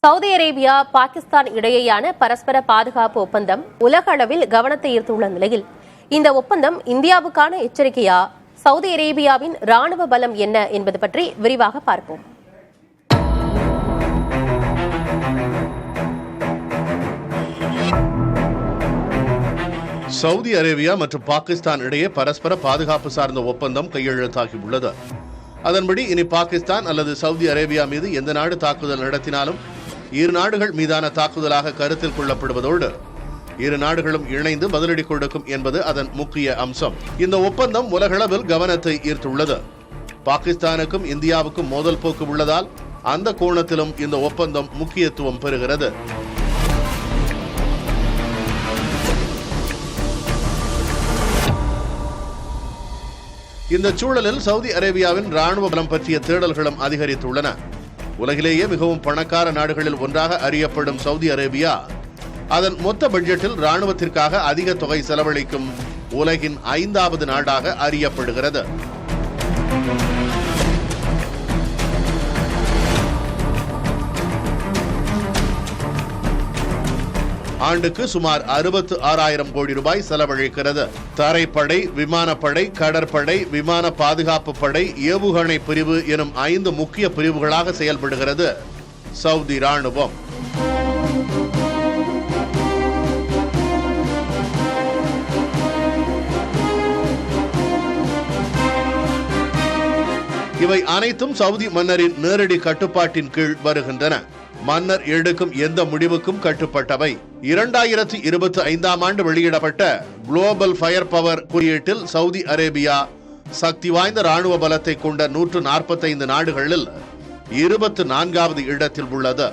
Saudi Arabia, Pakistan இடையேயான பரஸ்பர பாதுகாப்பு ஒப்பந்தம் உலக அளவில் கவனத்தை ஈர்த்துள்ள நிலையில் இந்த ஒப்பந்தம் இந்தியாவுக்கான எச்சரிக்கையா? சவுதி அரேபியாவின் ராணுவ பலம் என்ன என்பது பற்றி விரிவாக பார்ப்போம். சவுதி அரேபியா மற்றும் பாகிஸ்தான் இடையே பரஸ்பர பாதுகாப்பு சார்ந்த ஒப்பந்தம் கையெழுத்தாகியுள்ளது. அதன்படி இனி பாகிஸ்தான் அல்லது சவுதி அரேபியா மீது எந்த நாடு தாக்குதல் நடத்தினாலும் இரு நாடுகள் மீதான தாக்குதலாக கருத்தில் கொள்ளப்படுவதோடு இரு நாடுகளும் இணைந்து பதிலடி கொடுக்கும் என்பது அதன் முக்கிய அம்சம். இந்த ஒப்பந்தம் உலகளவில் கவனத்தை ஈர்த்துள்ளது. பாகிஸ்தானுக்கும் இந்தியாவுக்கும் மோதல் போக்கு உள்ளதால் அந்த கோணத்திலும் இந்த ஒப்பந்தம் முக்கியத்துவம் பெறுகிறது. இந்த சூழலில் சவுதி அரேபியாவின் ராணுவ பலம் பற்றிய தேடல்களும் அதிகரித்துள்ளன. உலகிலேயே மிகவும் பணக்கார நாடுகளில் ஒன்றாக அறியப்படும் சவுதி அரேபியா அதன் மொத்த பட்ஜெட்டில் ராணுவத்திற்காக அதிக தொகை செலவழிக்கும் உலகின் 5வது நாடாக அறியப்படுகிறது. ஆண்டுக்கு சுமார் 66,000 கோடி ரூபாய் செலவழிக்கிறது. தரைப்படை, விமானப்படை, கடற்படை, விமான பாதுகாப்பு படை, ஏவுகணை பிரிவு எனும் 5 முக்கிய பிரிவுகளாக செயல்படுகிறது சவுதி ராணுவம். இவை அனைத்தும் சவுதி மன்னரின் நேரடி கட்டுப்பாட்டின் கீழ் வருகின்றன. மன்னர் எடுக்கும் எந்த முடிவுக்கும் கட்டுப்பட்டவை. 2025ஆம் ஆண்டு வெளியிடப்பட்ட குளோபல் ஃபயர் பவர் குறியீட்டில் சவுதி அரேபியா சக்தி வாய்ந்த ராணுவ பலத்தை கொண்ட 145 நாடுகளில் 24வது இடத்தில் உள்ளது.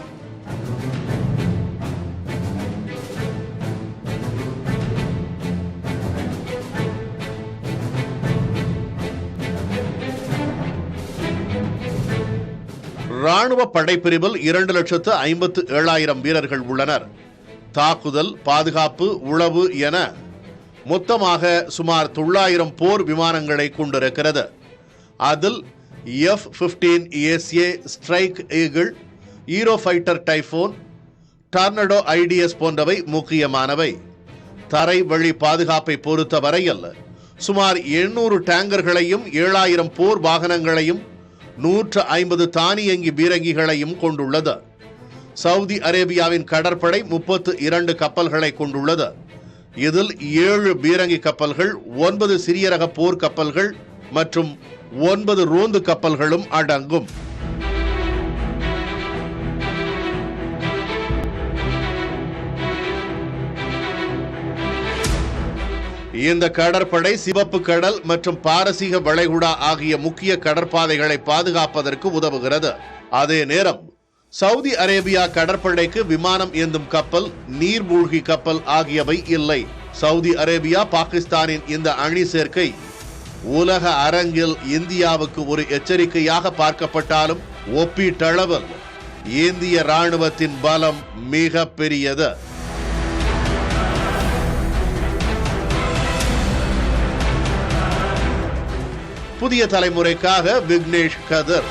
ராணுவ படைப்பிரிவில் 2,57,000 வீரர்கள் உள்ளனர். தாக்குதல், பாதுகாப்பு, உளவு என மொத்தமாக சுமார் 900 போர் விமானங்களை கொண்டிருக்கிறது. அதில் F-15A Strike Eagle, Eurofighter Typhoon, Tornado IDS போன்றவை முக்கியமானவை. தரை வழி பாதுகாப்பை பொறுத்த வரையில் சுமார் 800 டேங்கர்களையும் 7,000 போர் வாகனங்களையும் 150 தானியங்கி பீரங்கிகளையும் கொண்டுள்ளது. சவுதி அரேபியாவின் கடற்படை 32 கப்பல்களை கொண்டுள்ளது. இதில் 7 பீரங்கி கப்பல்கள், 9 சிறிய ரக போர் கப்பல்கள் மற்றும் 9 ரோந்து கப்பல்களும் அடங்கும். இந்த கடற்படை சிவப்பு கடல் மற்றும் பாரசீக வளைகுடா ஆகிய முக்கிய கடற்பாதைகளை பாதுகாப்பதற்கு உதவுகிறது. அதே நேரம் சவுதி அரேபியா கடற்படைக்கு விமானம் ஏந்தும் கப்பல், நீர்மூழ்கி கப்பல் ஆகியவை இல்லை. சவுதி அரேபியா, பாகிஸ்தானின் இந்த அணி சேர்க்கை உலக அரங்கில் இந்தியாவுக்கு ஒரு எச்சரிக்கையாக பார்க்கப்பட்டாலும் ஒப்பீட்டளவில் இந்திய ராணுவத்தின் பலம் மிக பெரியது. புதிய தலைமுறைக்காக விக்னேஷ் கதர்.